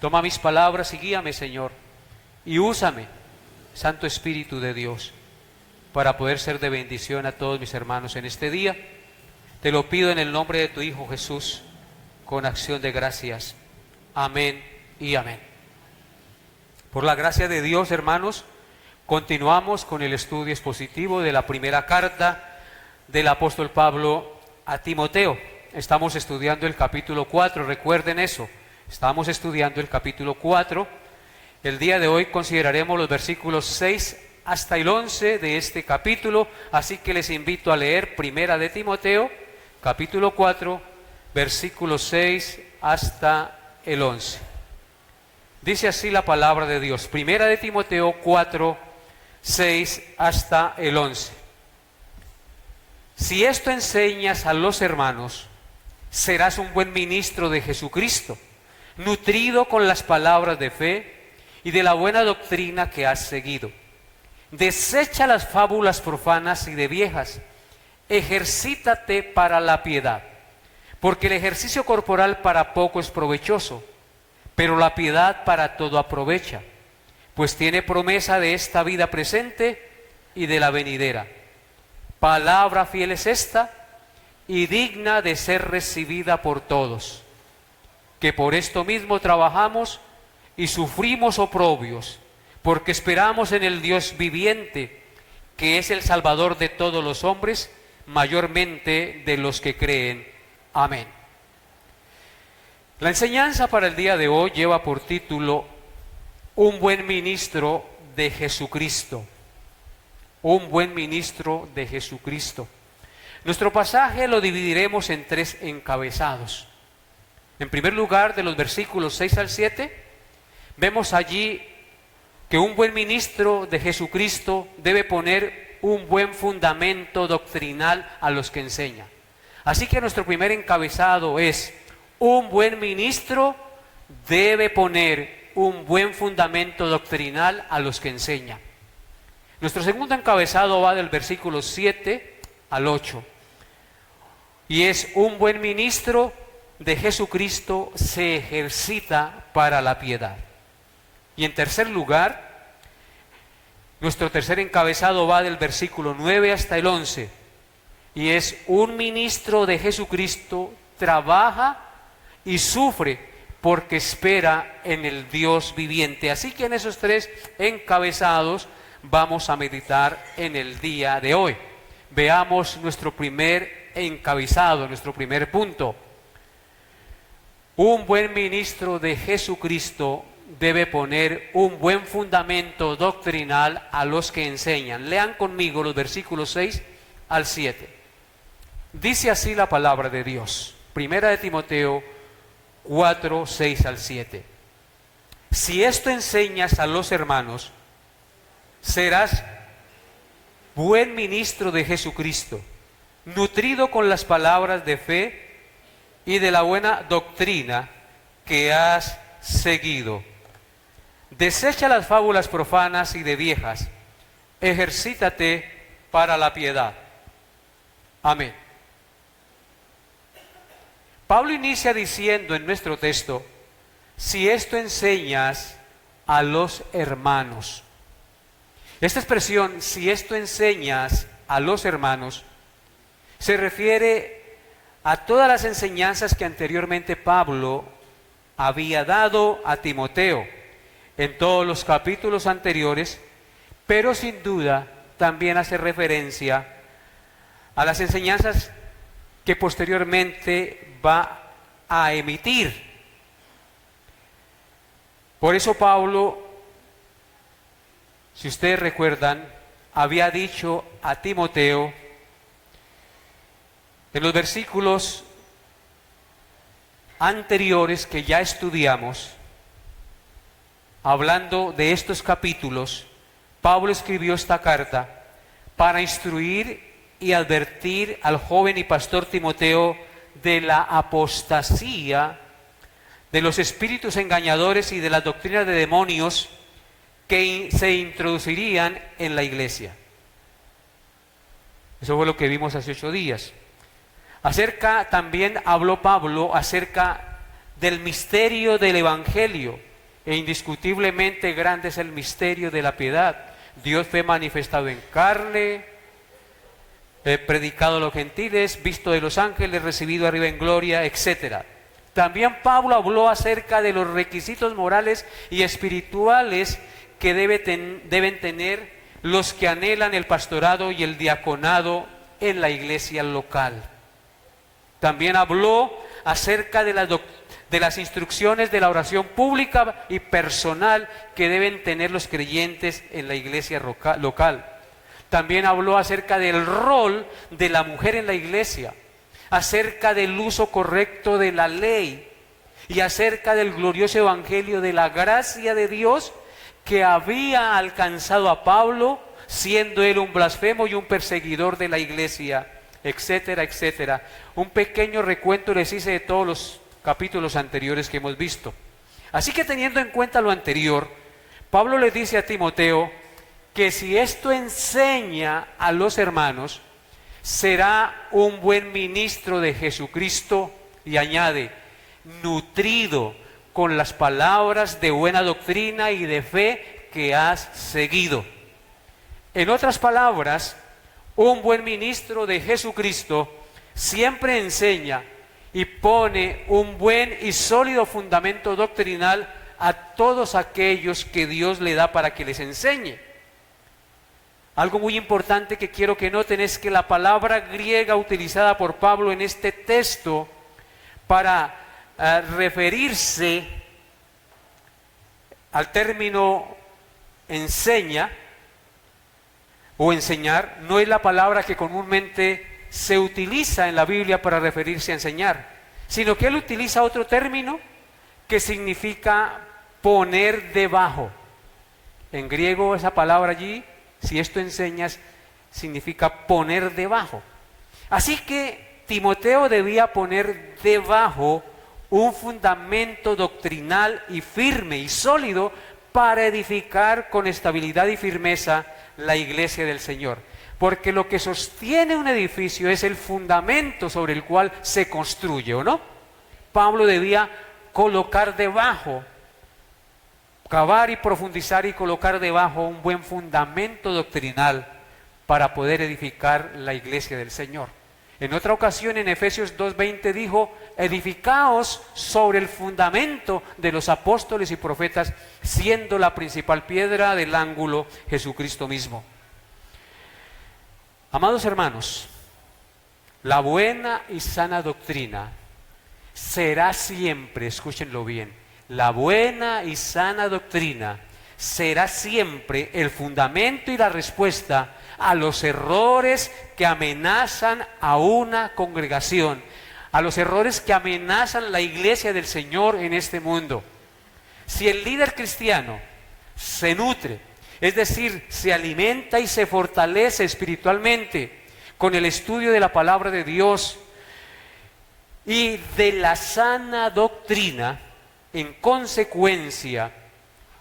Toma mis palabras y guíame, Señor, y úsame, Santo Espíritu de Dios, para poder ser de bendición a todos mis hermanos en este día. Te lo pido en el nombre de tu Hijo Jesús, con acción de gracias. Amén y amén. Por la gracia de Dios, hermanos, continuamos con el estudio expositivo de la primera carta del apóstol Pablo a Timoteo. Estamos estudiando el capítulo 4, recuerden eso. Estamos estudiando el capítulo 4. El día de hoy consideraremos los versículos 6 hasta el 11 de este capítulo, así que les invito a leer Primera de Timoteo, capítulo 4, versículos 6 hasta el 11. Dice así la palabra de Dios, Primera de Timoteo 4, 6 hasta el 11. Si esto enseñas a los hermanos, serás un buen ministro de Jesucristo, nutrido con las palabras de fe y de la buena doctrina que has seguido. Desecha las fábulas profanas y de viejas, ejercítate para la piedad, porque el ejercicio corporal para poco es provechoso, pero la piedad para todo aprovecha, pues tiene promesa de esta vida presente y de la venidera. Palabra fiel es esta y digna de ser recibida por todos, que por esto mismo trabajamos y sufrimos oprobios, porque esperamos en el Dios viviente, que es el Salvador de todos los hombres, mayormente de los que creen. Amén. La enseñanza para el día de hoy lleva por título Un buen ministro de Jesucristo. Un buen ministro de Jesucristo. Nuestro pasaje lo dividiremos en 3 encabezados. En primer lugar, de los versículos 6 al 7, vemos allí que un buen ministro de Jesucristo debe poner un buen fundamento doctrinal a los que enseña. Así que nuestro primer encabezado es: un buen ministro debe poner un buen fundamento doctrinal a los que enseña. Nuestro segundo encabezado va del versículo 7 al 8. Y es: un buen ministro de Jesucristo se ejercita para la piedad. Y en tercer lugar, nuestro tercer encabezado va del versículo 9 hasta el 11. Y es: un ministro de Jesucristo trabaja y sufre porque espera en el Dios viviente. Así que en esos 3 encabezados vamos a meditar en el día de hoy. Veamos nuestro primer encabezado, nuestro primer punto. Un buen ministro de Jesucristo debe poner un buen fundamento doctrinal a los que enseñan. Lean conmigo los versículos 6 al 7. Dice así la palabra de Dios. Primera de Timoteo 4, 6 al 7. Si esto enseñas a los hermanos, serás buen ministro de Jesucristo, nutrido con las palabras de fe y de la buena doctrina que has seguido. Desecha las fábulas profanas y de viejas, ejercítate para la piedad. Amén. Pablo inicia diciendo en nuestro texto: si esto enseñas a los hermanos. Esta expresión, si esto enseñas a los hermanos, se refiere a todas las enseñanzas que anteriormente Pablo había dado a Timoteo en todos los capítulos anteriores, pero sin duda también hace referencia a las enseñanzas que posteriormente va a emitir. Por eso Pablo, si ustedes recuerdan, había dicho a Timoteo en los versículos anteriores que ya estudiamos, hablando de estos capítulos, Pablo escribió esta carta para instruir y advertir al joven y pastor Timoteo de la apostasía, de los espíritus engañadores y de las doctrinas de demonios que se introducirían en la iglesia. Eso fue lo que vimos hace 8 días. También habló Pablo acerca del misterio del Evangelio, e indiscutiblemente grande es el misterio de la piedad. Dios fue manifestado en carne, predicado a los gentiles, visto de los ángeles, recibido arriba en gloria, etc. También Pablo habló acerca de los requisitos morales y espirituales que deben tener los que anhelan el pastorado y el diaconado en la iglesia local. También habló acerca de las instrucciones de la oración pública y personal que deben tener los creyentes en la iglesia local. También habló acerca del rol de la mujer en la iglesia, acerca del uso correcto de la ley y acerca del glorioso evangelio de la gracia de Dios que había alcanzado a Pablo, siendo él un blasfemo y un perseguidor de la iglesia, etcétera, etcétera. Un pequeño recuento les hice de todos los capítulos anteriores que hemos visto. Así que teniendo en cuenta lo anterior, Pablo le dice a Timoteo que si esto enseña a los hermanos, será un buen ministro de Jesucristo, y añade, nutrido con las palabras de buena doctrina y de fe que has seguido. En otras palabras, un buen ministro de Jesucristo siempre enseña y pone un buen y sólido fundamento doctrinal a todos aquellos que Dios le da para que les enseñe. Algo muy importante que quiero que noten es que la palabra griega utilizada por Pablo en este texto para referirse al término enseña o enseñar no es la palabra que comúnmente se utiliza en la Biblia para referirse a enseñar, sino que él utiliza otro término que significa poner debajo. En griego esa palabra allí, si esto enseñas, significa poner debajo. Así que Timoteo debía poner debajo un fundamento doctrinal y firme y sólido para edificar con estabilidad y firmeza la iglesia del Señor. Porque lo que sostiene un edificio es el fundamento sobre el cual se construye, ¿o no? Pablo debía colocar debajo, cavar y profundizar y colocar debajo un buen fundamento doctrinal para poder edificar la iglesia del Señor. En otra ocasión, en Efesios 2:20 dijo, edificaos sobre el fundamento de los apóstoles y profetas, siendo la principal piedra del ángulo Jesucristo mismo. Amados hermanos, la buena y sana doctrina será siempre, escúchenlo bien, la buena y sana doctrina será siempre el fundamento y la respuesta a los errores que amenazan a una congregación, a los errores que amenazan la iglesia del Señor en este mundo. Si el líder cristiano se nutre, es decir, se alimenta y se fortalece espiritualmente con el estudio de la palabra de Dios y de la sana doctrina, en consecuencia,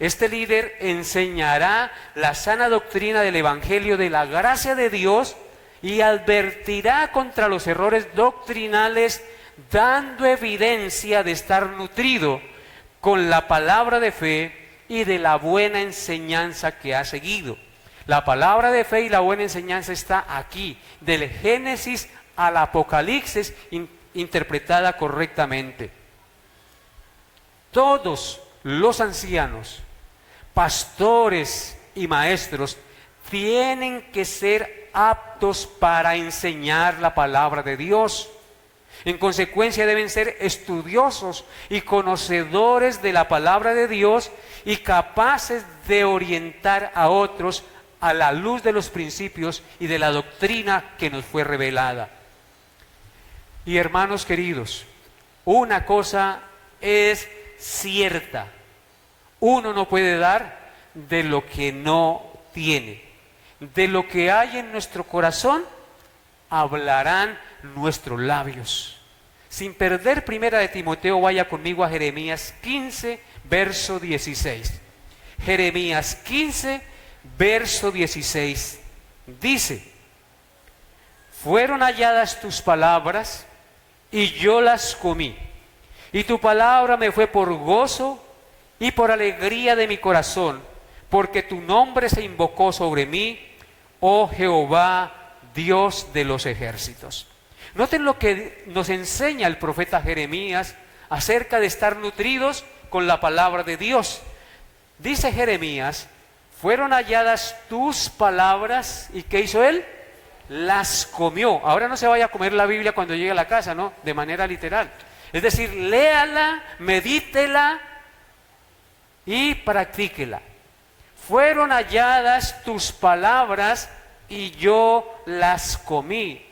este líder enseñará la sana doctrina del Evangelio de la gracia de Dios y advertirá contra los errores doctrinales, dando evidencia de estar nutrido con la palabra de fe y de la buena enseñanza que ha seguido. La palabra de fe y la buena enseñanza está aquí, del Génesis al Apocalipsis, interpretada correctamente. Todos los ancianos, pastores y maestros tienen que ser aptos para enseñar la palabra de Dios. En consecuencia deben ser estudiosos y conocedores de la palabra de Dios y capaces de orientar a otros a la luz de los principios y de la doctrina que nos fue revelada. Y hermanos queridos, una cosa es cierta: uno no puede dar de lo que no tiene. De lo que hay en nuestro corazón hablarán nuestros labios. Sin perder primera de Timoteo, vaya conmigo a Jeremías 15, verso 16. Jeremías 15, verso 16. Dice: fueron halladas tus palabras y yo las comí, y tu palabra me fue por gozo y por alegría de mi corazón, porque tu nombre se invocó sobre mí, oh Jehová, Dios de los ejércitos. Noten lo que nos enseña el profeta Jeremías acerca de estar nutridos con la palabra de Dios. Dice Jeremías, fueron halladas tus palabras, ¿y qué hizo él? Las comió. Ahora no se vaya a comer la Biblia cuando llegue a la casa, ¿no? De manera literal. Es decir, léala, medítela y practíquela. Fueron halladas tus palabras y yo las comí.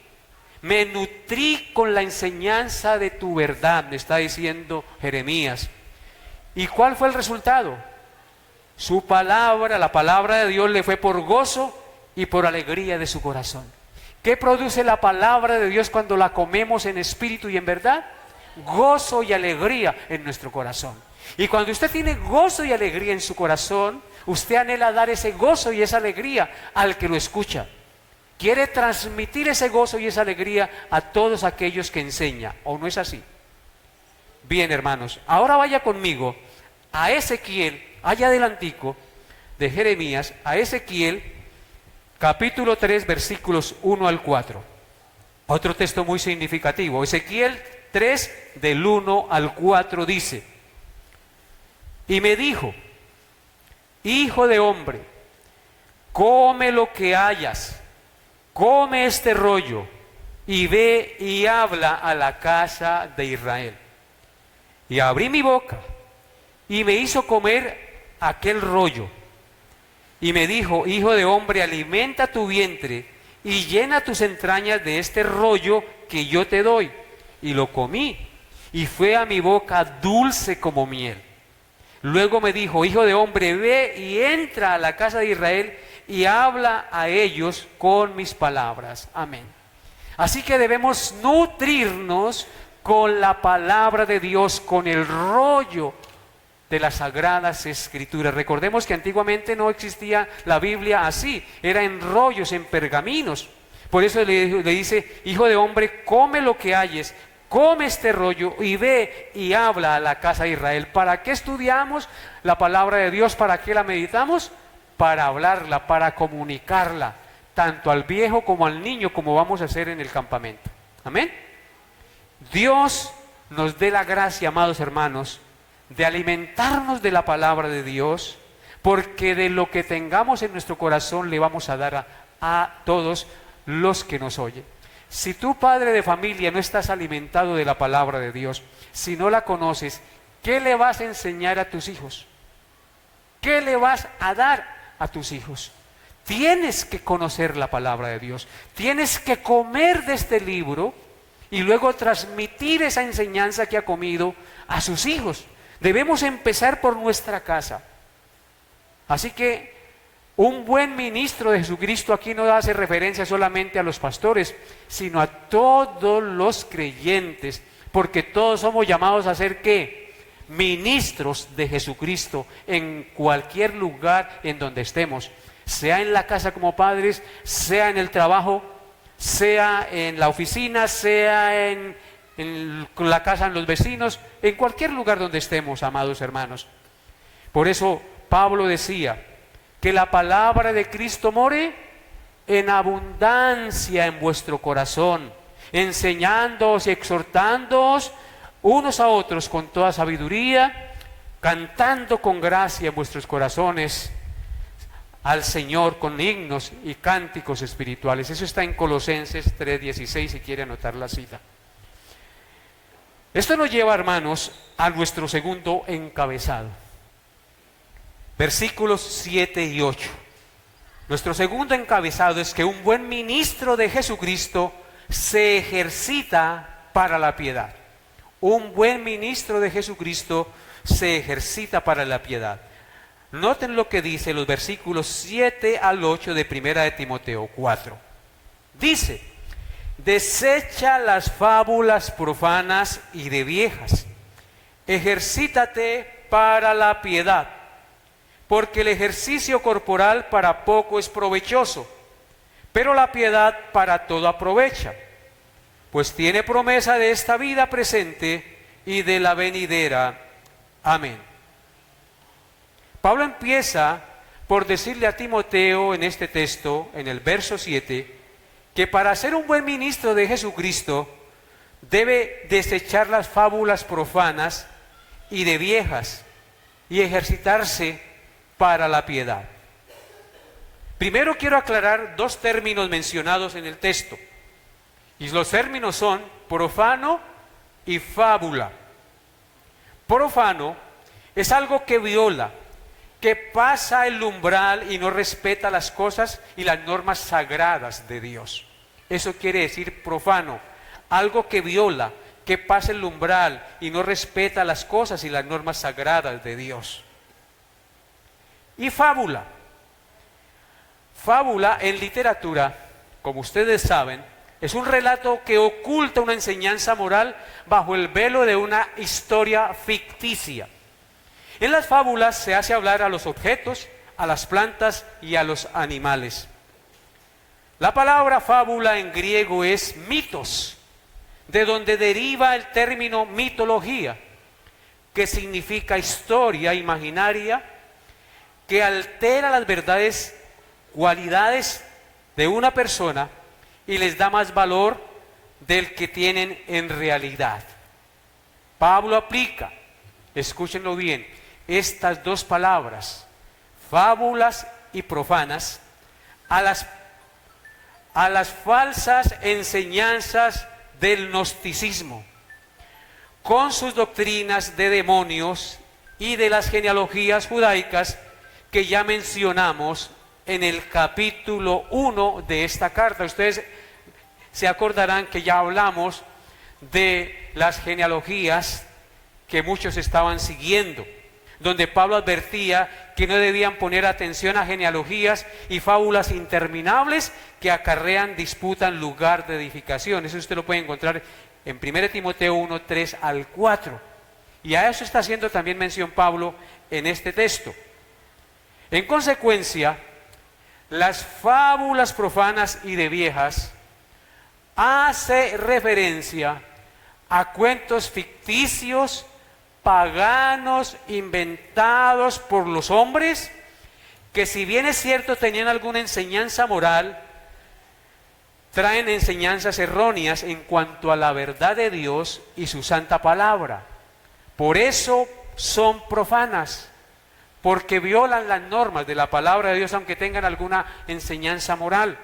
Me nutrí con la enseñanza de tu verdad, me está diciendo Jeremías. ¿Y cuál fue el resultado? Su palabra, la palabra de Dios le fue por gozo y por alegría de su corazón. ¿Qué produce la palabra de Dios cuando la comemos en espíritu y en verdad? Gozo y alegría en nuestro corazón. Y cuando usted tiene gozo y alegría en su corazón, usted anhela dar ese gozo y esa alegría al que lo escucha. Quiere transmitir ese gozo y esa alegría a todos aquellos que enseña, ¿o no es así? Bien, hermanos, ahora vaya conmigo a Ezequiel, allá adelantico de Jeremías, a Ezequiel, capítulo 3, versículos 1 al 4. Otro texto muy significativo. Ezequiel 3, del 1 al 4 dice: y me dijo, hijo de hombre, come lo que hayas, come este rollo, y ve y habla a la casa de Israel. Y abrí mi boca, y me hizo comer aquel rollo. Y me dijo, hijo de hombre, alimenta tu vientre, y llena tus entrañas de este rollo que yo te doy. Y lo comí, y fue a mi boca dulce como miel. Luego me dijo, hijo de hombre, ve y entra a la casa de Israel, y habla a ellos con mis palabras. Amén. Así que debemos nutrirnos con la palabra de Dios, con el rollo de las Sagradas Escrituras. Recordemos que antiguamente no existía la Biblia así, era en rollos, en pergaminos. Por eso le dice, hijo de hombre, come lo que hayes, come este rollo y ve y habla a la casa de Israel. ¿Para qué estudiamos la palabra de Dios? ¿Para qué la meditamos? Para hablarla, para comunicarla, tanto al viejo como al niño, como vamos a hacer en el campamento. Amén. Dios nos dé la gracia, amados hermanos, de alimentarnos de la palabra de Dios, porque de lo que tengamos en nuestro corazón le vamos a dar a todos los que nos oyen. Si tú, padre de familia, no estás alimentado de la palabra de Dios, si no la conoces, ¿qué le vas a enseñar a tus hijos? ¿Qué le vas a dar a tus hijos? Tienes que conocer la palabra de Dios, tienes que comer de este libro y luego transmitir esa enseñanza que ha comido a sus hijos. Debemos empezar por nuestra casa. Así que un buen ministro de Jesucristo aquí no hace referencia solamente a los pastores, sino a todos los creyentes, porque todos somos llamados a ser ¿qué? Ministros de Jesucristo en cualquier lugar en donde estemos, sea en la casa como padres, sea en el trabajo, sea en la oficina, sea en la casa de los vecinos, en cualquier lugar donde estemos, amados hermanos. Por eso Pablo decía que la palabra de Cristo more en abundancia en vuestro corazón, enseñándoos y exhortándoos unos a otros con toda sabiduría, cantando con gracia en vuestros corazones al Señor con himnos y cánticos espirituales. Eso está en Colosenses 3:16, si quiere anotar la cita. Esto nos lleva, hermanos, a nuestro segundo encabezado. Versículos 7 y 8. Nuestro segundo encabezado es que un buen ministro de Jesucristo se ejercita para la piedad. Un buen ministro de Jesucristo se ejercita para la piedad. Noten lo que dice los versículos 7 al 8 de 1 de Timoteo 4. Dice: desecha las fábulas profanas y de viejas, ejercítate para la piedad, porque el ejercicio corporal para poco es provechoso, pero la piedad para todo aprovecha, pues tiene promesa de esta vida presente y de la venidera. Amén. Pablo empieza por decirle a Timoteo en este texto, en el verso 7, que para ser un buen ministro de Jesucristo debe desechar las fábulas profanas y de viejas y ejercitarse para la piedad. Primero quiero aclarar dos términos mencionados en el texto. Y los términos son profano y fábula. Profano es algo que viola, que pasa el umbral y no respeta las cosas y las normas sagradas de Dios. Eso quiere decir profano, algo que viola, que pasa el umbral y no respeta las cosas y las normas sagradas de Dios. Y fábula. Fábula en literatura, como ustedes saben, es un relato que oculta una enseñanza moral bajo el velo de una historia ficticia. En las fábulas se hace hablar a los objetos, a las plantas y a los animales. La palabra fábula en griego es mitos, de donde deriva el término mitología, que significa historia imaginaria que altera las verdades, cualidades de una persona y les da más valor del que tienen en realidad. Pablo aplica, escúchenlo bien, estas dos palabras, fábulas y profanas, a las falsas enseñanzas del gnosticismo, con sus doctrinas de demonios y de las genealogías judaicas que ya mencionamos en el capítulo 1 de esta carta. Ustedes se acordarán que ya hablamos de las genealogías que muchos estaban siguiendo, donde Pablo advertía que no debían poner atención a genealogías y fábulas interminables que acarrean disputa en lugar de edificación. Eso usted lo puede encontrar en 1 Timoteo 1, 3 al 4. Y a eso está haciendo también mención Pablo en este texto. En consecuencia, las fábulas profanas y de viejas hace referencia a cuentos ficticios, paganos, inventados por los hombres, que si bien es cierto tenían alguna enseñanza moral, traen enseñanzas erróneas en cuanto a la verdad de Dios y su santa palabra. Por eso son profanas, porque violan las normas de la palabra de Dios, aunque tengan alguna enseñanza moral.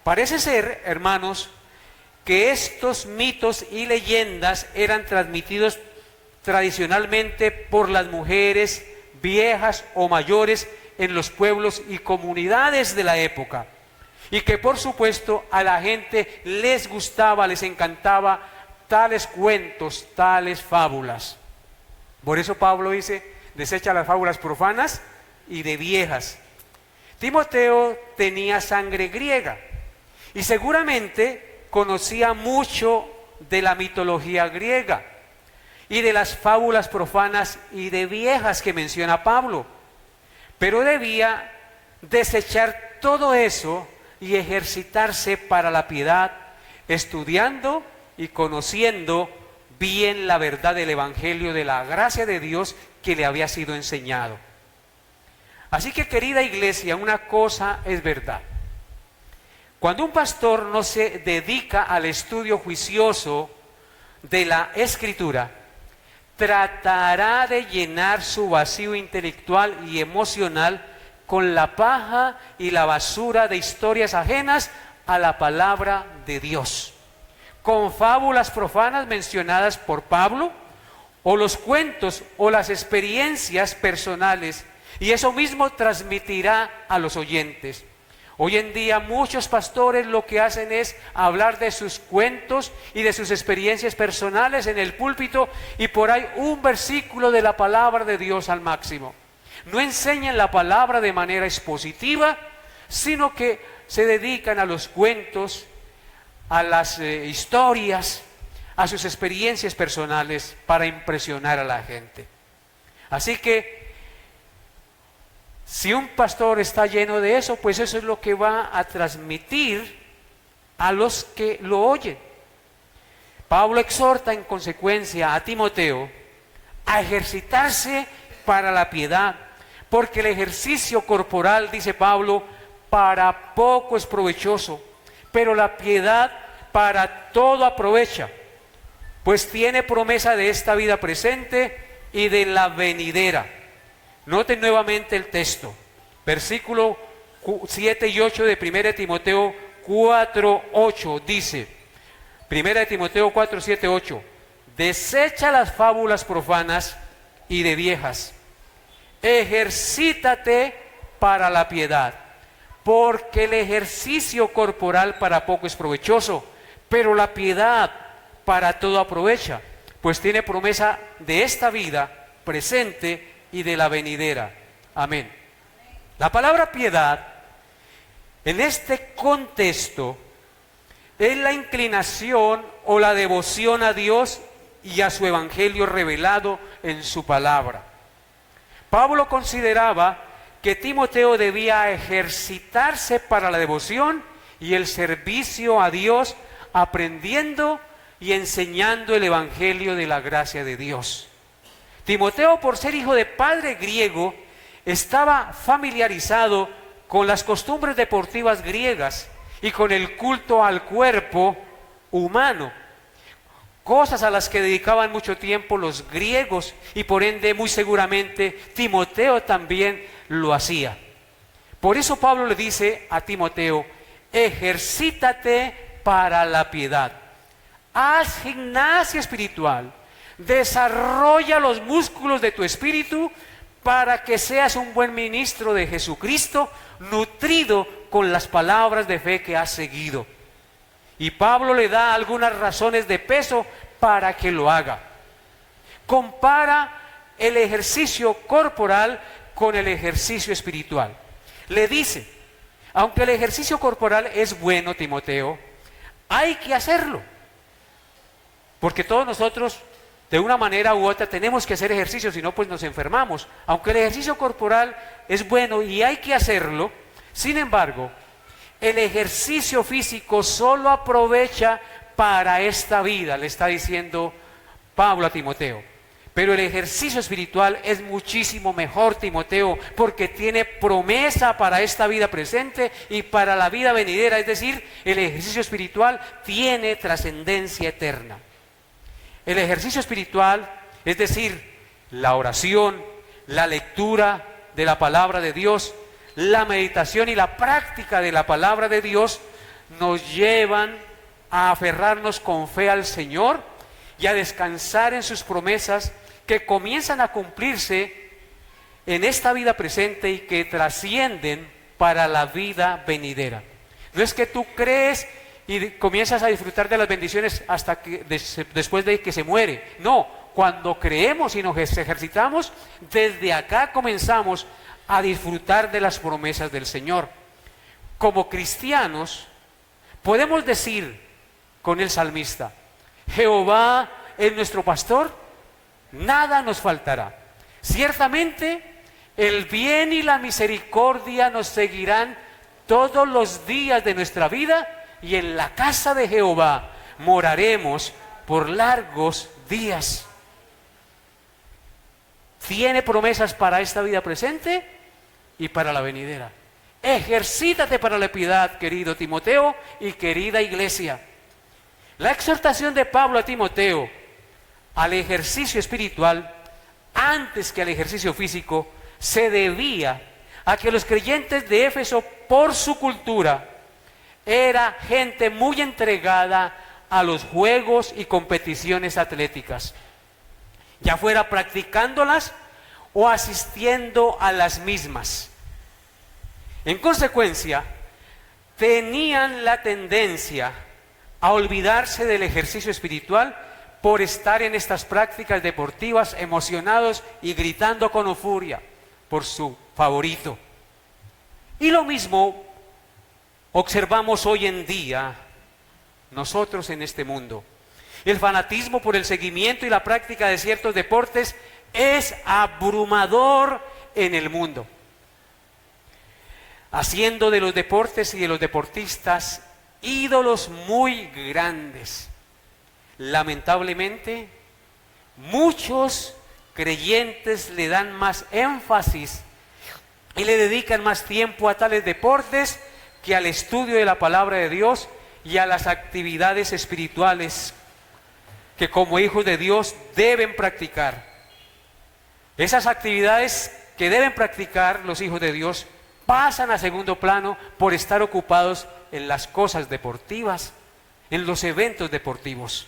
Parece ser, hermanos, que estos mitos y leyendas eran transmitidos tradicionalmente por las mujeres viejas o mayores en los pueblos y comunidades de la época, y que por supuesto a la gente les gustaba, les encantaba tales cuentos, tales fábulas. Por eso Pablo dice: desecha las fábulas profanas y de viejas. Timoteo tenía sangre griega y seguramente conocía mucho de la mitología griega y de las fábulas profanas y de viejas que menciona Pablo, pero debía desechar todo eso y ejercitarse para la piedad, estudiando y conociendo bien la verdad del Evangelio de la gracia de Dios que le había sido enseñado. Así que, querida iglesia, una cosa es verdad: cuando un pastor no se dedica al estudio juicioso de la Escritura, tratará de llenar su vacío intelectual y emocional con la paja y la basura de historias ajenas a la palabra de Dios, con fábulas profanas mencionadas por Pablo, o los cuentos o las experiencias personales, y eso mismo transmitirá a los oyentes. Hoy en día muchos pastores lo que hacen es hablar de sus cuentos y de sus experiencias personales en el púlpito, y por ahí un versículo de la palabra de Dios al máximo. No enseñan la palabra de manera expositiva, sino que se dedican a los cuentos, a las historias, a sus experiencias personales para impresionar a la gente. Así que si un pastor está lleno de eso, pues eso es lo que va a transmitir a los que lo oyen. Pablo exhorta en consecuencia a Timoteo a ejercitarse para la piedad, porque el ejercicio corporal, dice Pablo, para poco es provechoso, pero la piedad para todo aprovecha, pues tiene promesa de esta vida presente y de la venidera. Noten nuevamente el texto, versículo 7 y 8 de 1 Timoteo 4, 8, dice, 1 Timoteo 4, 7, 8, desecha las fábulas profanas y de viejas, ejercítate para la piedad, porque el ejercicio corporal para poco es provechoso, pero la piedad para todo aprovecha, pues tiene promesa de esta vida presente y de la venidera. Amén. La palabra piedad, en este contexto, es la inclinación o la devoción a Dios y a su evangelio revelado en su palabra. Pablo consideraba que Timoteo debía ejercitarse para la devoción y el servicio a Dios, aprendiendo y enseñando el evangelio de la gracia de Dios. Timoteo, por ser hijo de padre griego, estaba familiarizado con las costumbres deportivas griegas y con el culto al cuerpo humano, cosas a las que dedicaban mucho tiempo los griegos, y por ende muy seguramente Timoteo también lo hacía. Por eso Pablo le dice a Timoteo, ejercítate para la piedad, haz gimnasia espiritual, desarrolla los músculos de tu espíritu para que seas un buen ministro de Jesucristo, nutrido con las palabras de fe que has seguido. Y Pablo le da algunas razones de peso para que lo haga. Compara el ejercicio corporal con el ejercicio espiritual. Le dice, aunque el ejercicio corporal es bueno, Timoteo, hay que hacerlo. Porque todos nosotros, de una manera u otra, tenemos que hacer ejercicio, si no pues nos enfermamos. Aunque el ejercicio corporal es bueno y hay que hacerlo, sin embargo, el ejercicio físico solo aprovecha para esta vida, le está diciendo Pablo a Timoteo. Pero el ejercicio espiritual es muchísimo mejor, Timoteo, porque tiene promesa para esta vida presente y para la vida venidera. Es decir, el ejercicio espiritual tiene trascendencia eterna. El ejercicio espiritual, es decir, la oración, la lectura de la palabra de Dios, la meditación y la práctica de la palabra de Dios, nos llevan a aferrarnos con fe al Señor y a descansar en sus promesas que comienzan a cumplirse en esta vida presente y que trascienden para la vida venidera. No es que tú crees y comienzas a disfrutar de las bendiciones hasta que después de que se muere. No, cuando creemos y nos ejercitamos, desde acá comenzamos a disfrutar de las promesas del Señor. Como cristianos, podemos decir con el salmista, Jehová es nuestro pastor, nada nos faltará. Ciertamente, el bien y la misericordia nos seguirán todos los días de nuestra vida, y en la casa de Jehová moraremos por largos días. Tiene promesas para esta vida presente y para la venidera. Ejercítate para la piedad, querido Timoteo y querida iglesia. La exhortación de Pablo a Timoteo al ejercicio espiritual, antes que al ejercicio físico, se debía a que los creyentes de Éfeso, por su cultura, era gente muy entregada a los juegos y competiciones atléticas, ya fuera practicándolas o asistiendo a las mismas. En consecuencia, tenían la tendencia a olvidarse del ejercicio espiritual por estar en estas prácticas deportivas emocionados y gritando con furia por su favorito. Y lo mismo observamos hoy en día nosotros en este mundo. El fanatismo por el seguimiento y la práctica de ciertos deportes es abrumador en el mundo, haciendo de los deportes y de los deportistas ídolos muy grandes. Lamentablemente, muchos creyentes le dan más énfasis y le dedican más tiempo a tales deportes que al estudio de la palabra de Dios y a las actividades espirituales que como hijos de Dios deben practicar. Esas actividades que deben practicar los hijos de Dios pasan a segundo plano por estar ocupados en las cosas deportivas, en los eventos deportivos.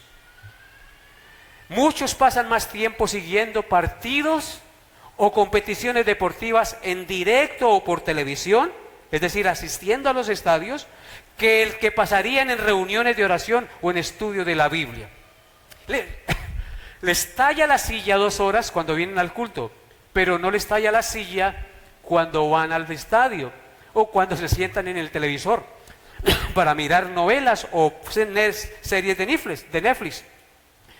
Muchos pasan más tiempo siguiendo partidos o competiciones deportivas en directo o por televisión, es decir, asistiendo a los estadios, que el que pasarían en reuniones de oración o en estudio de la Biblia. Les talla la silla 2 horas cuando vienen al culto, pero no les talla la silla cuando van al estadio o cuando se sientan en el televisor para mirar novelas o series de Netflix.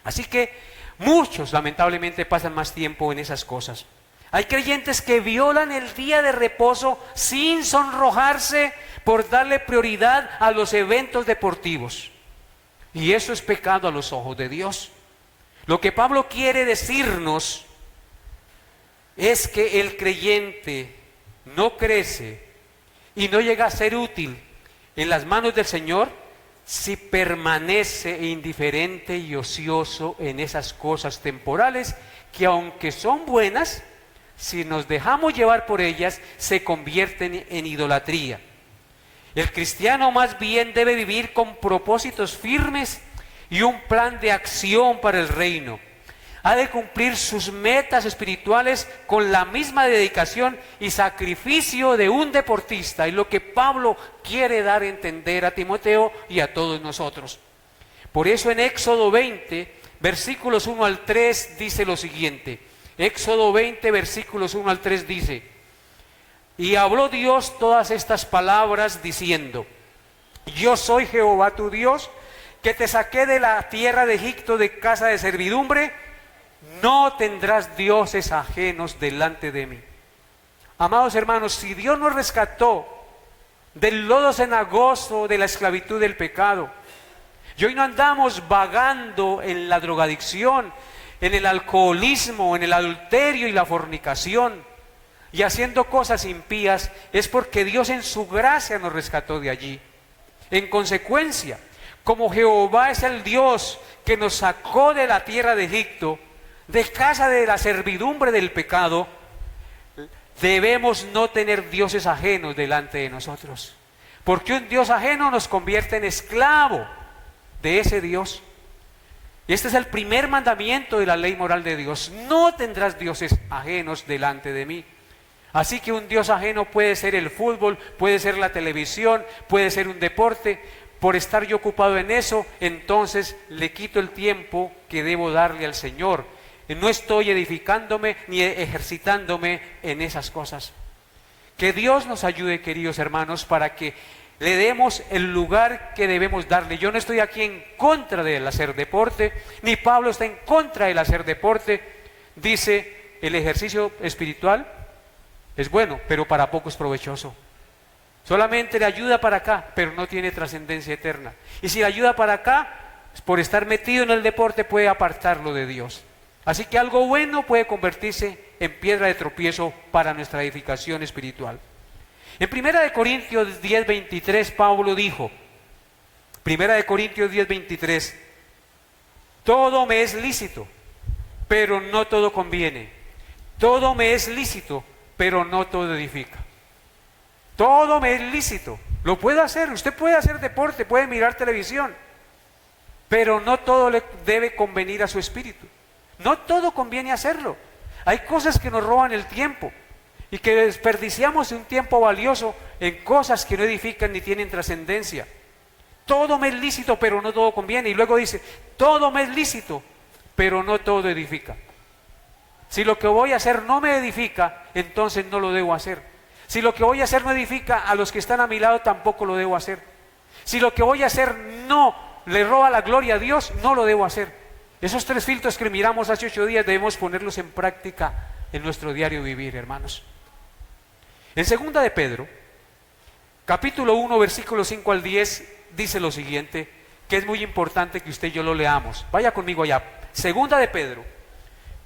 Así que muchos lamentablemente pasan más tiempo en esas cosas. Hay creyentes que violan el día de reposo sin sonrojarse por darle prioridad a los eventos deportivos. Y eso es pecado a los ojos de Dios. Lo que Pablo quiere decirnos es que el creyente no crece y no llega a ser útil en las manos del Señor si permanece indiferente y ocioso en esas cosas temporales que, aunque son buenas, si nos dejamos llevar por ellas, se convierten en idolatría. El cristiano más bien debe vivir con propósitos firmes y un plan de acción para el reino. Ha de cumplir sus metas espirituales con la misma dedicación y sacrificio de un deportista. Es lo que Pablo quiere dar a entender a Timoteo y a todos nosotros. Por eso en Éxodo 20, versículos 1 al 3 dice lo siguiente. Éxodo 20, versículos 1 al 3 dice: y habló Dios todas estas palabras diciendo: yo soy Jehová tu Dios, que te saqué de la tierra de Egipto de casa de servidumbre. No tendrás dioses ajenos delante de mí. Amados hermanos, si Dios nos rescató del lodo cenagoso de la esclavitud del pecado, y hoy no andamos vagando en la drogadicción, en el alcoholismo, en el adulterio y la fornicación, y haciendo cosas impías, es porque Dios en su gracia nos rescató de allí. En consecuencia, como Jehová es el Dios que nos sacó de la tierra de Egipto, de casa de la servidumbre del pecado, debemos no tener dioses ajenos delante de nosotros, porque un Dios ajeno nos convierte en esclavo de ese Dios. Y este es el primer mandamiento de la ley moral de Dios: no tendrás dioses ajenos delante de mí. Así que un Dios ajeno puede ser el fútbol, puede ser la televisión, puede ser un deporte. Por estar yo ocupado en eso, entonces le quito el tiempo que debo darle al Señor. No estoy edificándome ni ejercitándome en esas cosas. Que Dios nos ayude, queridos hermanos, para que le demos el lugar que debemos darle. Yo no estoy aquí en contra del hacer deporte, ni Pablo está en contra del hacer deporte. Dice, el ejercicio espiritual es bueno, pero para poco es provechoso. Solamente le ayuda para acá, pero no tiene trascendencia eterna. Y si le ayuda para acá, por estar metido en el deporte puede apartarlo de Dios. Así que algo bueno puede convertirse en piedra de tropiezo para nuestra edificación espiritual. En 1 Corintios 10:23 Pablo dijo, 1 Corintios 10:23, todo me es lícito, pero no todo conviene. Todo me es lícito, pero no todo edifica. Todo me es lícito, lo puedo hacer, usted puede hacer deporte, puede mirar televisión, pero no todo le debe convenir a su espíritu. No todo conviene hacerlo. Hay cosas que nos roban el tiempo y que desperdiciamos un tiempo valioso en cosas que no edifican ni tienen trascendencia. Todo me es lícito, pero no todo conviene. Y luego dice, todo me es lícito, pero no todo edifica. Si lo que voy a hacer no me edifica, entonces no lo debo hacer. Si lo que voy a hacer no edifica a los que están a mi lado, tampoco lo debo hacer. Si lo que voy a hacer no le roba la gloria a Dios, no lo debo hacer. Esos 3 filtros que miramos hace 8 días debemos ponerlos en práctica en nuestro diario vivir, hermanos. En 2 de Pedro, capítulo 1, versículos 5 al 10, dice lo siguiente, que es muy importante que usted y yo lo leamos. Vaya conmigo allá. 2 de Pedro,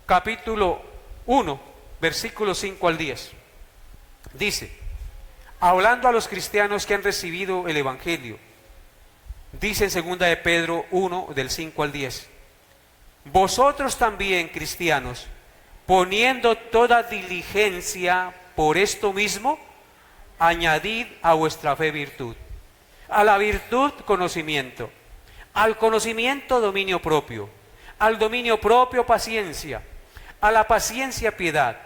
capítulo 1, versículos 5 al 10. Dice, hablando a los cristianos que han recibido el Evangelio, dice en 2 de Pedro 1, del 5 al 10, vosotros también, cristianos, poniendo toda diligencia por esto mismo, añadid a vuestra fe virtud, a la virtud conocimiento, al conocimiento dominio propio, al dominio propio paciencia, a la paciencia piedad,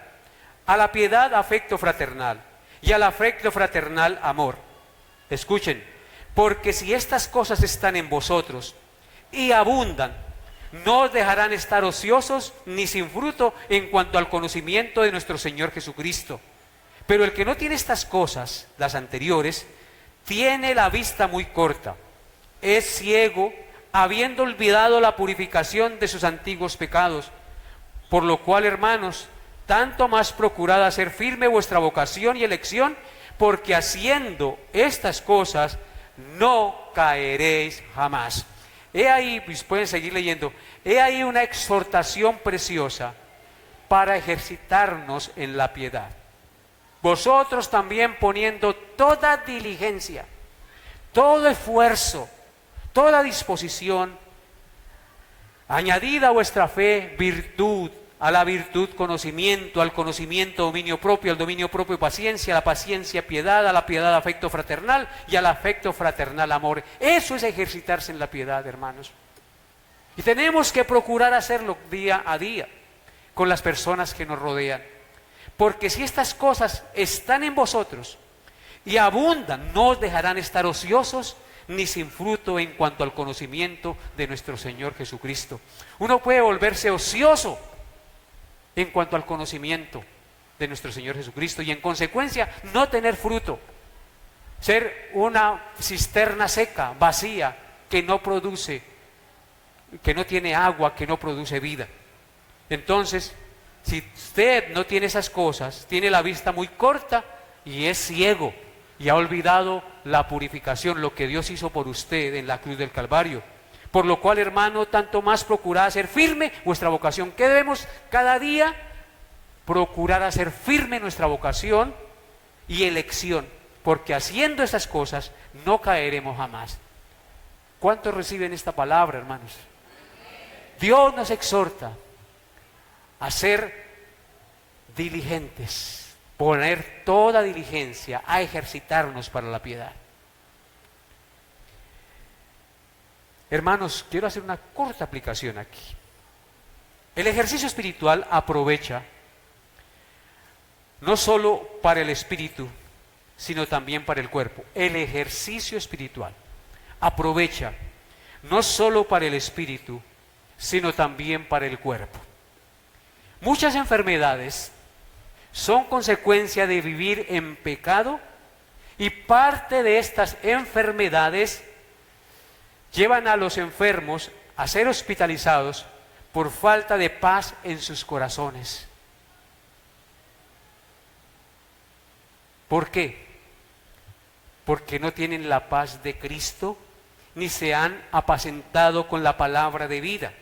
a la piedad afecto fraternal y al afecto fraternal amor. Escuchen, porque si estas cosas están en vosotros y abundan, no os dejarán estar ociosos ni sin fruto en cuanto al conocimiento de nuestro Señor Jesucristo. Pero el que no tiene estas cosas, las anteriores, tiene la vista muy corta, es ciego, habiendo olvidado la purificación de sus antiguos pecados. Por lo cual, hermanos, tanto más procurad hacer firme vuestra vocación y elección, porque haciendo estas cosas no caeréis jamás. He ahí, pues pueden seguir leyendo, he ahí una exhortación preciosa para ejercitarnos en la piedad. Vosotros también poniendo toda diligencia, todo esfuerzo, toda disposición, añadid a vuestra fe virtud, a la virtud conocimiento, al conocimiento dominio propio, al dominio propio paciencia, a la paciencia piedad, a la piedad afecto fraternal y al afecto fraternal amor. Eso es ejercitarse en la piedad, hermanos. Y tenemos que procurar hacerlo día a día con las personas que nos rodean. Porque si estas cosas están en vosotros y abundan, no os dejarán estar ociosos ni sin fruto en cuanto al conocimiento de nuestro Señor Jesucristo. Uno puede volverse ocioso en cuanto al conocimiento de nuestro Señor Jesucristo y en consecuencia no tener fruto, ser una cisterna seca, vacía, que no produce, que no tiene agua, que no produce vida. Entonces, si usted no tiene esas cosas, tiene la vista muy corta y es ciego y ha olvidado la purificación, lo que Dios hizo por usted en la cruz del Calvario. Por lo cual, hermano, tanto más procurad hacer firme vuestra vocación. ¿Qué debemos cada día? Procurar hacer firme nuestra vocación y elección, porque haciendo esas cosas no caeremos jamás. ¿Cuántos reciben esta palabra, hermanos? Dios nos exhorta a ser diligentes, poner toda diligencia, a ejercitarnos para la piedad. Hermanos, quiero hacer una corta aplicación aquí. El ejercicio espiritual aprovecha no solo para el espíritu, sino también para el cuerpo. El ejercicio espiritual aprovecha no solo para el espíritu, sino también para el cuerpo. Muchas enfermedades son consecuencia de vivir en pecado y parte de estas enfermedades llevan a los enfermos a ser hospitalizados por falta de paz en sus corazones. ¿Por qué? Porque no tienen la paz de Cristo, ni se han apacentado con la palabra de vida.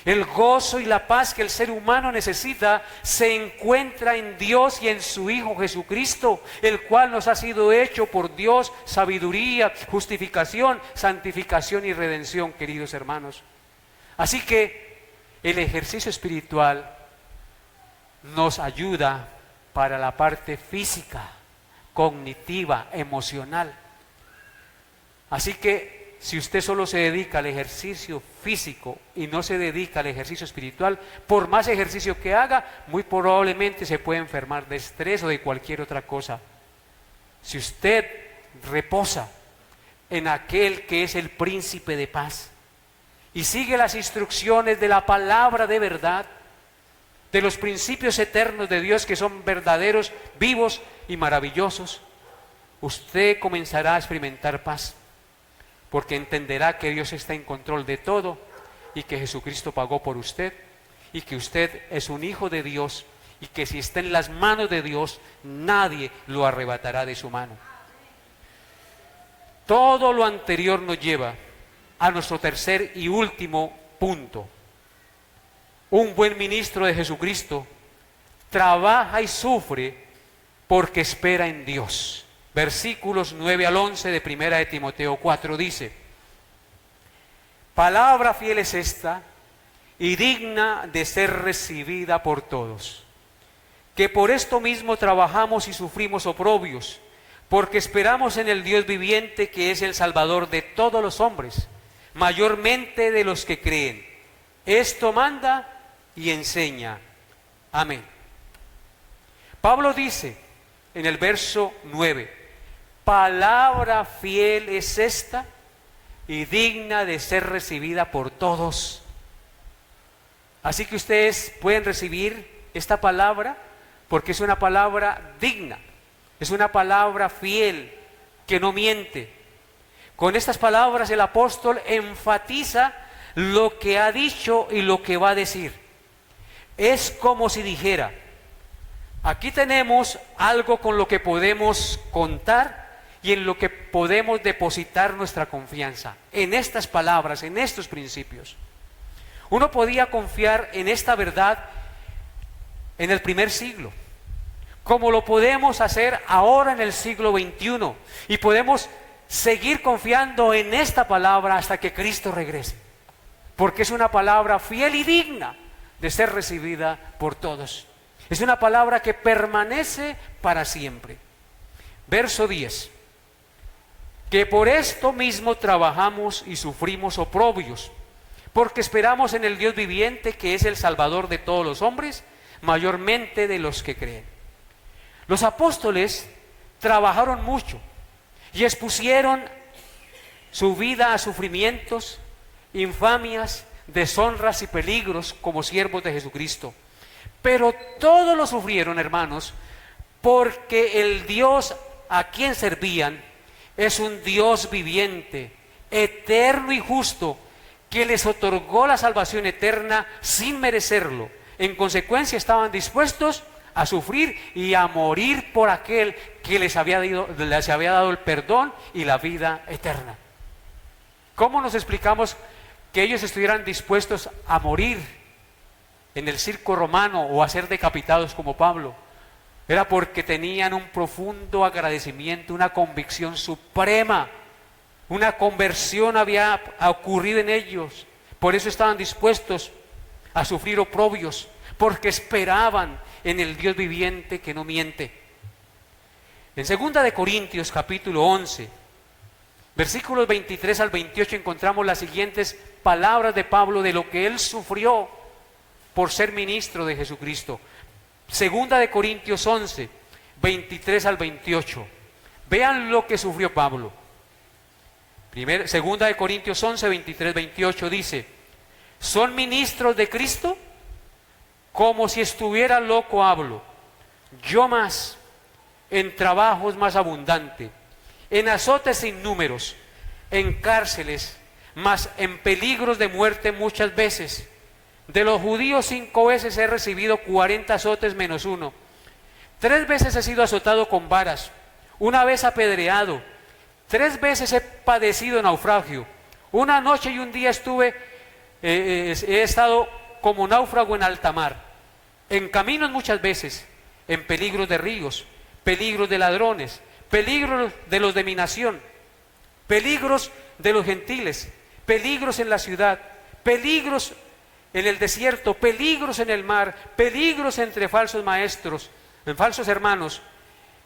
El gozo y la paz que el ser humano necesita se encuentra en Dios y en su Hijo Jesucristo, el cual nos ha sido hecho por Dios sabiduría, justificación, santificación y redención, queridos hermanos. Así que el ejercicio espiritual nos ayuda para la parte física, cognitiva, emocional. Así que si usted solo se dedica al ejercicio físico y no se dedica al ejercicio espiritual, por más ejercicio que haga, muy probablemente se puede enfermar de estrés o de cualquier otra cosa. Si usted reposa en aquel que es el príncipe de paz y sigue las instrucciones de la palabra de verdad, de los principios eternos de Dios que son verdaderos, vivos y maravillosos, usted comenzará a experimentar paz. Porque entenderá que Dios está en control de todo y que Jesucristo pagó por usted y que usted es un hijo de Dios y que si está en las manos de Dios, nadie lo arrebatará de su mano. Todo lo anterior nos lleva a nuestro tercer y último punto. Un buen ministro de Jesucristo trabaja y sufre porque espera en Dios. Versículos 9 al 11 de 1 de Timoteo 4 dice: palabra fiel es esta y digna de ser recibida por todos, que por esto mismo trabajamos y sufrimos oprobios, porque esperamos en el Dios viviente, que es el Salvador de todos los hombres, mayormente de los que creen. Esto manda y enseña. Amén. Pablo dice en el verso 9, palabra fiel es esta y digna de ser recibida por todos. Así que ustedes pueden recibir esta palabra porque es una palabra digna, es una palabra fiel que no miente. Con estas palabras el apóstol enfatiza lo que ha dicho y lo que va a decir. Es como si dijera: aquí tenemos algo con lo que podemos contar y en lo que podemos depositar nuestra confianza, en estas palabras, en estos principios. Uno podía confiar en esta verdad en el primer siglo, como lo podemos hacer ahora en el siglo XXI, y podemos seguir confiando en esta palabra hasta que Cristo regrese, porque es una palabra fiel y digna de ser recibida por todos. Es una palabra que permanece para siempre. Verso 10. Que por esto mismo trabajamos y sufrimos oprobios, porque esperamos en el Dios viviente, que es el Salvador de todos los hombres, mayormente de los que creen. Los apóstoles trabajaron mucho y expusieron su vida a sufrimientos, infamias, deshonras y peligros como siervos de Jesucristo. Pero todos lo sufrieron, hermanos, porque el Dios a quien servían es un Dios viviente, eterno y justo, que les otorgó la salvación eterna sin merecerlo. En consecuencia, estaban dispuestos a sufrir y a morir por aquel que les había dado el perdón y la vida eterna. ¿Cómo nos explicamos que ellos estuvieran dispuestos a morir en el circo romano o a ser decapitados como Pablo? Era porque tenían un profundo agradecimiento, una convicción suprema, una conversión había ocurrido en ellos. Por eso estaban dispuestos a sufrir oprobios, porque esperaban en el Dios viviente que no miente. En 2 de Corintios capítulo 11, versículos 23 al 28 encontramos las siguientes palabras de Pablo de lo que él sufrió por ser ministro de Jesucristo. 2 de Corintios 11, 23 al 28. Vean lo que sufrió Pablo. 2 de Corintios 11, 23, 28 dice: ¿son ministros de Cristo? Como si estuviera loco hablo. Yo más, en trabajos más abundante, en azotes sin números, en cárceles, mas en peligros de muerte muchas veces. De los judíos 5 veces he recibido 40 azotes menos 1. 3 veces he sido azotado con varas, 1 vez apedreado, 3 veces he padecido naufragio. 1 noche y 1 día he estado como náufrago en alta mar. En caminos muchas veces, en peligros de ríos, peligros de ladrones, peligros de los de mi nación, peligros de los gentiles, peligros en la ciudad, peligros en el desierto, peligros en el mar, peligros entre falsos maestros, en falsos hermanos,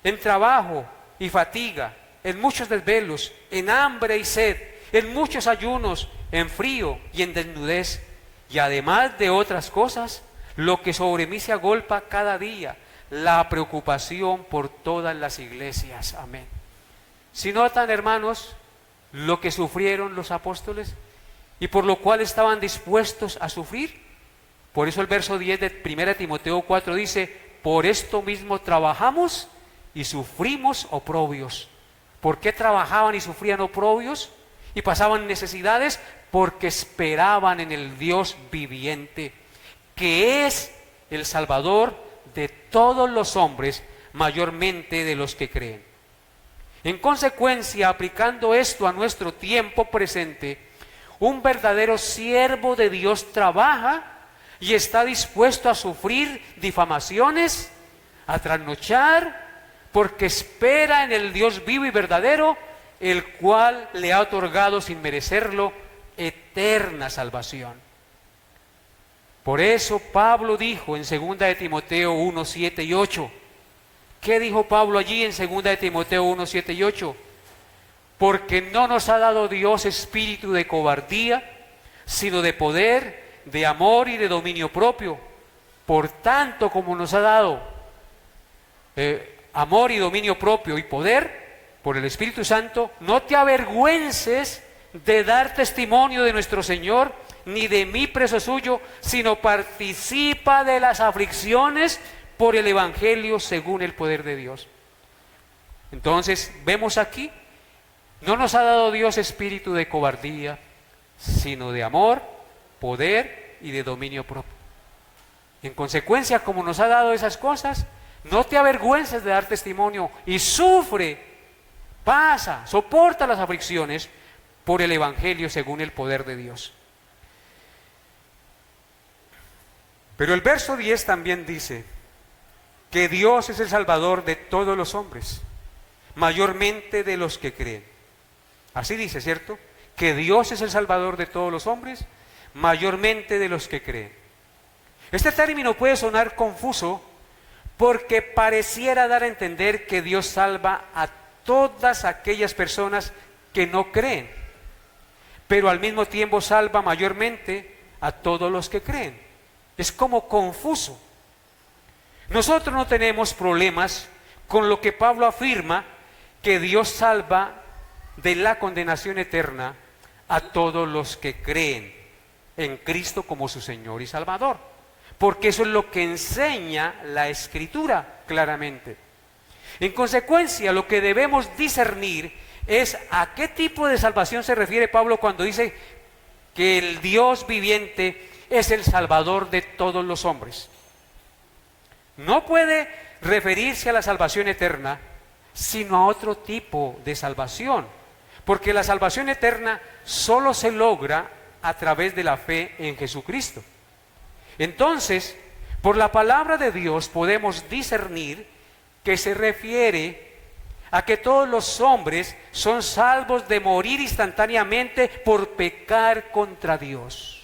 en trabajo y fatiga, en muchos desvelos, en hambre y sed, en muchos ayunos, en frío y en desnudez, y además de otras cosas, lo que sobre mí se agolpa cada día, la preocupación por todas las iglesias. Amén. Si notan, hermanos, lo que sufrieron los apóstoles y por lo cual estaban dispuestos a sufrir. Por eso el verso 10 de 1 Timoteo 4 dice: por esto mismo trabajamos y sufrimos oprobios. ¿Por qué trabajaban y sufrían oprobios y pasaban necesidades? Porque esperaban en el Dios viviente, que es el Salvador de todos los hombres, mayormente de los que creen. En consecuencia, aplicando esto a nuestro tiempo presente, un verdadero siervo de Dios trabaja y está dispuesto a sufrir difamaciones, a trasnochar, porque espera en el Dios vivo y verdadero, el cual le ha otorgado sin merecerlo eterna salvación. Por eso Pablo dijo en 2 de Timoteo 1, 7 y 8. ¿Qué dijo Pablo allí en 2 de Timoteo 1, 7 y 8? Porque no nos ha dado Dios espíritu de cobardía, sino de poder, de amor y de dominio propio. Por tanto, como nos ha dado amor y dominio propio y poder por el Espíritu Santo, no te avergüences de dar testimonio de nuestro Señor, ni de mí preso suyo, sino participa de las aflicciones por el Evangelio según el poder de Dios. Entonces, vemos aquí, no nos ha dado Dios espíritu de cobardía, sino de amor, poder y de dominio propio. En consecuencia, como nos ha dado esas cosas, no te avergüences de dar testimonio y sufre, pasa, soporta las aflicciones por el Evangelio según el poder de Dios. Pero el verso 10 también dice que Dios es el Salvador de todos los hombres, mayormente de los que creen. Así dice, ¿cierto? Que Dios es el Salvador de todos los hombres, mayormente de los que creen. Este término puede sonar confuso porque pareciera dar a entender que Dios salva a todas aquellas personas que no creen, pero al mismo tiempo salva mayormente a todos los que creen. Es como confuso. Nosotros no tenemos problemas con lo que Pablo afirma, que Dios salva de la condenación eterna a todos los que creen en Cristo como su Señor y Salvador, porque eso es lo que enseña la Escritura claramente. En consecuencia, lo que debemos discernir es a qué tipo de salvación se refiere Pablo cuando dice que el Dios viviente es el Salvador de todos los hombres. No puede referirse a la salvación eterna, sino a otro tipo de salvación, porque la salvación eterna solo se logra a través de la fe en Jesucristo. Entonces, por la palabra de Dios podemos discernir que se refiere a que todos los hombres son salvos de morir instantáneamente por pecar contra Dios.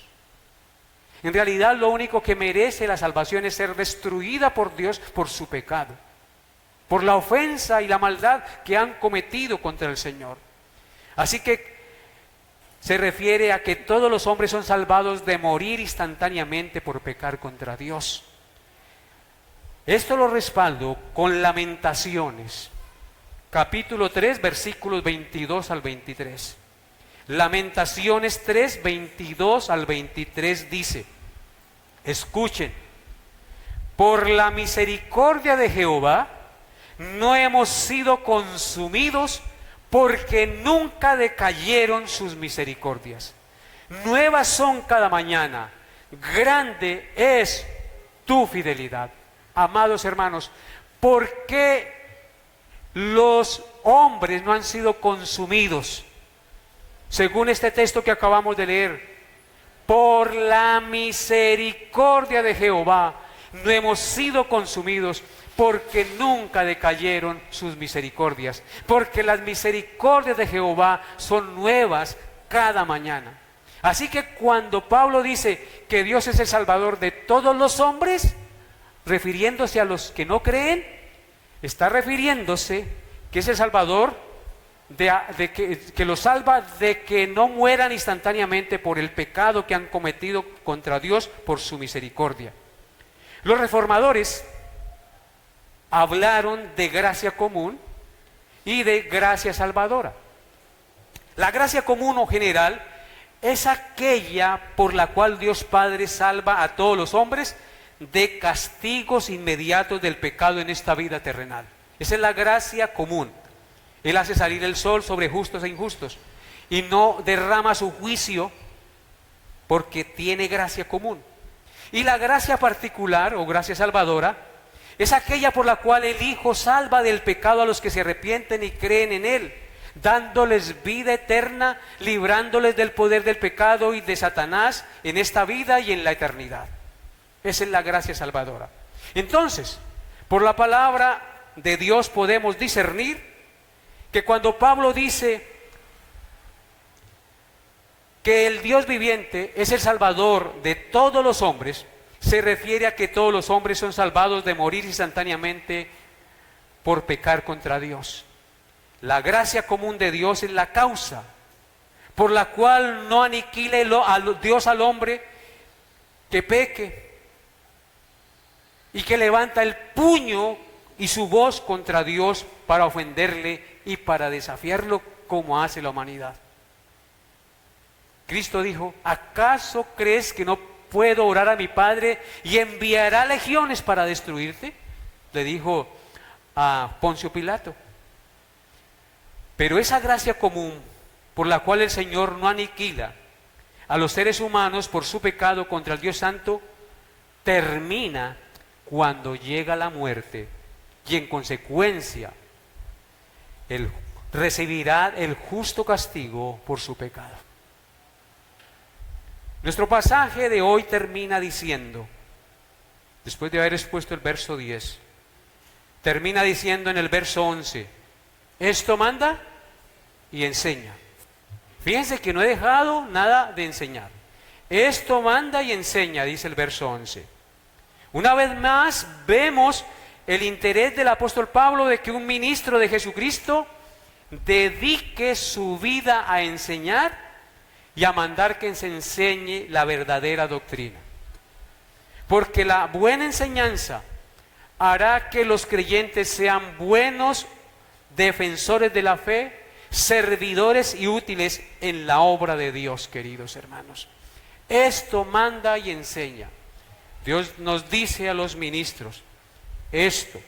En realidad, lo único que merece la salvación es ser destruida por Dios por su pecado, por la ofensa y la maldad que han cometido contra el Señor. Así que se refiere a que todos los hombres son salvados de morir instantáneamente por pecar contra Dios. Esto lo respaldo con Lamentaciones, capítulo 3, versículos 22 al 23. Lamentaciones 3, 22 al 23 dice: escuchen, por la misericordia de Jehová no hemos sido consumidos, porque nunca decayeron sus misericordias. Nuevas son cada mañana, grande es tu fidelidad. Amados hermanos, ¿por qué los hombres no han sido consumidos? Según este texto que acabamos de leer, por la misericordia de Jehová no hemos sido consumidos, porque nunca decayeron sus misericordias, porque las misericordias de Jehová son nuevas cada mañana. Así que cuando Pablo dice que Dios es el Salvador de todos los hombres, refiriéndose a los que no creen, está refiriéndose que es el Salvador que los salva de que no mueran instantáneamente por el pecado que han cometido contra Dios por su misericordia. Los reformadores hablaron de gracia común y de gracia salvadora. La gracia común o general es aquella por la cual Dios Padre salva a todos los hombres de castigos inmediatos del pecado en esta vida terrenal. Esa es la gracia común. Él hace salir el sol sobre justos e injustos y no derrama su juicio porque tiene gracia común. Y la gracia particular o gracia salvadora es aquella por la cual el Hijo salva del pecado a los que se arrepienten y creen en Él, dándoles vida eterna, librándoles del poder del pecado y de Satanás en esta vida y en la eternidad. Esa es la gracia salvadora. Entonces, por la palabra de Dios podemos discernir que cuando Pablo dice que el Dios viviente es el Salvador de todos los hombres, se refiere a que todos los hombres son salvados de morir instantáneamente por pecar contra Dios. La gracia común de Dios es la causa por la cual no aniquile Dios al hombre que peque y que levanta el puño y su voz contra Dios para ofenderle y para desafiarlo como hace la humanidad. Cristo dijo: ¿acaso crees que no puedo orar a mi Padre y enviará legiones para destruirte? Le dijo a Poncio Pilato. Pero esa gracia común por la cual el Señor no aniquila a los seres humanos por su pecado contra el Dios Santo, termina cuando llega la muerte, y en consecuencia Él recibirá el justo castigo por su pecado. Nuestro pasaje de hoy termina diciendo, después de haber expuesto el verso 10, termina diciendo en el verso 11, esto manda y enseña. Fíjense que no he dejado nada de enseñar. Esto manda y enseña, dice el verso 11. Una vez más vemos el interés del apóstol Pablo de que un ministro de Jesucristo dedique su vida a enseñar y a mandar que se enseñe la verdadera doctrina. Porque la buena enseñanza hará que los creyentes sean buenos defensores de la fe, servidores y útiles en la obra de Dios, queridos hermanos. Esto manda y enseña. Dios nos dice a los ministros, esto,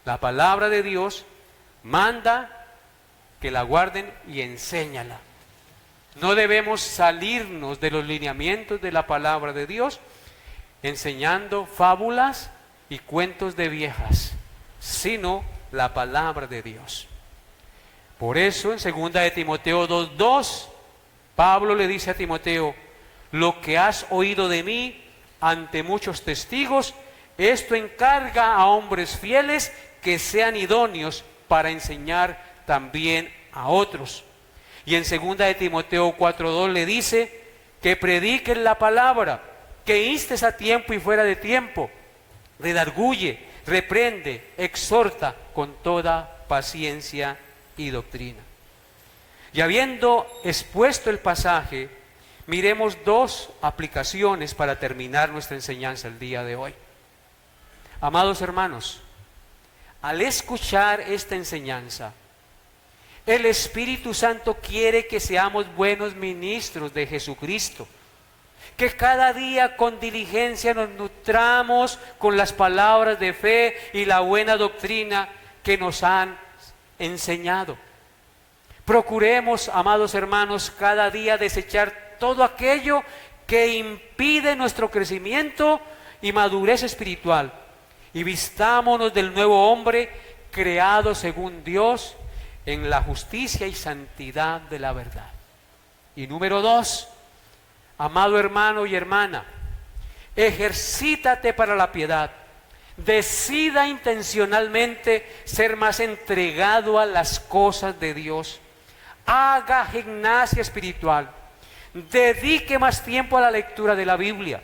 la palabra de Dios, manda que la guarden y enséñala. No debemos salirnos de los lineamientos de la palabra de Dios enseñando fábulas y cuentos de viejas, sino la palabra de Dios. Por eso en 2 de Timoteo 2:2, Pablo le dice a Timoteo, lo que has oído de mí ante muchos testigos, esto encarga a hombres fieles que sean idóneos para enseñar también a otros. Y en 2 de Timoteo 4:2 le dice que prediquen la palabra, que instes a tiempo y fuera de tiempo, redarguye, reprende, exhorta con toda paciencia y doctrina. Y habiendo expuesto el pasaje, miremos dos aplicaciones para terminar nuestra enseñanza el día de hoy. Amados hermanos, al escuchar esta enseñanza, el Espíritu Santo quiere que seamos buenos ministros de Jesucristo, que cada día con diligencia nos nutramos con las palabras de fe y la buena doctrina que nos han enseñado. Procuremos, amados hermanos, cada día desechar todo aquello que impide nuestro crecimiento y madurez espiritual, y vistámonos del nuevo hombre creado según Dios en la justicia y santidad de la verdad. Y número 2, amado hermano y hermana, ejercítate para la piedad. Decida intencionalmente ser más entregado a las cosas de Dios. Haga gimnasia espiritual. Dedique más tiempo a la lectura de la Biblia.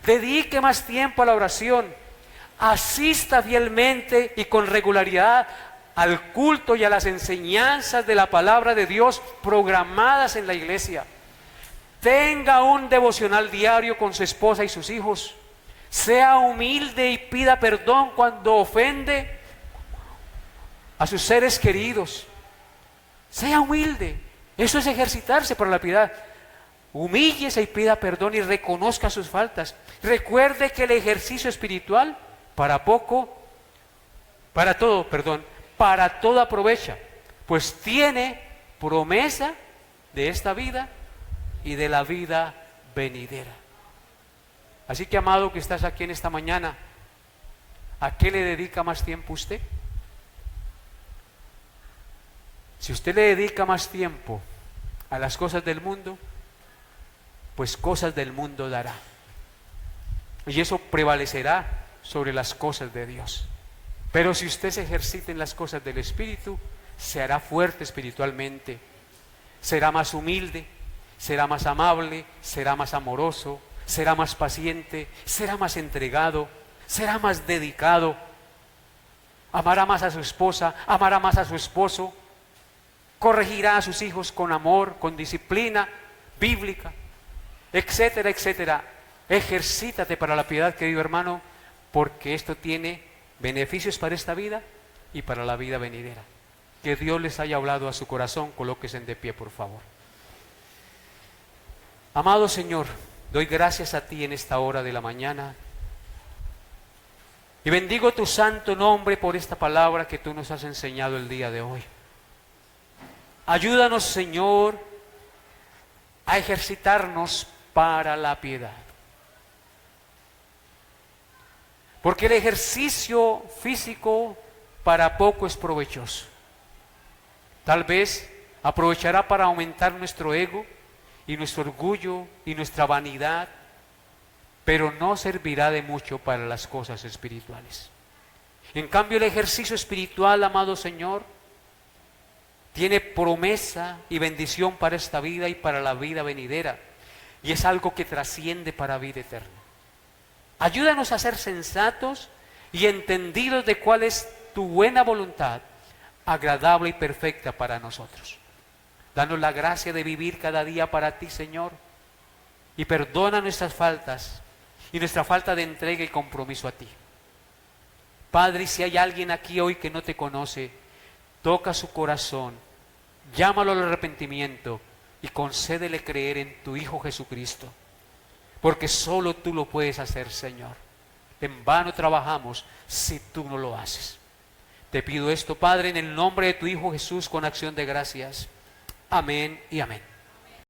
Dedique más tiempo a la oración. Asista fielmente y con regularidad al culto y a las enseñanzas de la palabra de Dios programadas en la iglesia. Tenga un devocional diario con su esposa y sus hijos. Sea humilde y pida perdón cuando ofende a sus seres queridos. Sea humilde. Eso es ejercitarse para la piedad. Humíllese y pida perdón y reconozca sus faltas. Recuerde que el ejercicio espiritual para todo aprovecha, pues tiene promesa de esta vida y de la vida venidera. Así que, amado que estás aquí en esta mañana, ¿a qué le dedica más tiempo usted? Si usted le dedica más tiempo a las cosas del mundo, pues cosas del mundo dará. Y eso prevalecerá sobre las cosas de Dios. Pero si usted se ejercita en las cosas del Espíritu, se hará fuerte espiritualmente, será más humilde, será más amable, será más amoroso, será más paciente, será más entregado, será más dedicado, amará más a su esposa, amará más a su esposo, corregirá a sus hijos con amor, con disciplina bíblica, etcétera, etcétera. Ejercítate para la piedad, querido hermano, porque esto tiene beneficios para esta vida y para la vida venidera. Que Dios les haya hablado a su corazón. Colóquense de pie, por favor. Amado Señor, doy gracias a ti en esta hora de la mañana y bendigo tu santo nombre por esta palabra que tú nos has enseñado el día de hoy. Ayúdanos, Señor, a ejercitarnos para la piedad. Porque el ejercicio físico para poco es provechoso. Tal vez aprovechará para aumentar nuestro ego y nuestro orgullo y nuestra vanidad, pero no servirá de mucho para las cosas espirituales. En cambio, el ejercicio espiritual, amado Señor, tiene promesa y bendición para esta vida y para la vida venidera, y es algo que trasciende para vida eterna. Ayúdanos a ser sensatos y entendidos de cuál es tu buena voluntad, agradable y perfecta para nosotros. Danos la gracia de vivir cada día para ti, Señor, y perdona nuestras faltas y nuestra falta de entrega y compromiso a ti. Padre, si hay alguien aquí hoy que no te conoce, toca su corazón, llámalo al arrepentimiento y concédele creer en tu Hijo Jesucristo, porque solo tú lo puedes hacer, Señor. En vano trabajamos si tú no lo haces. Te pido esto, Padre, en el nombre de tu Hijo Jesús, con acción de gracias. Amén y amén.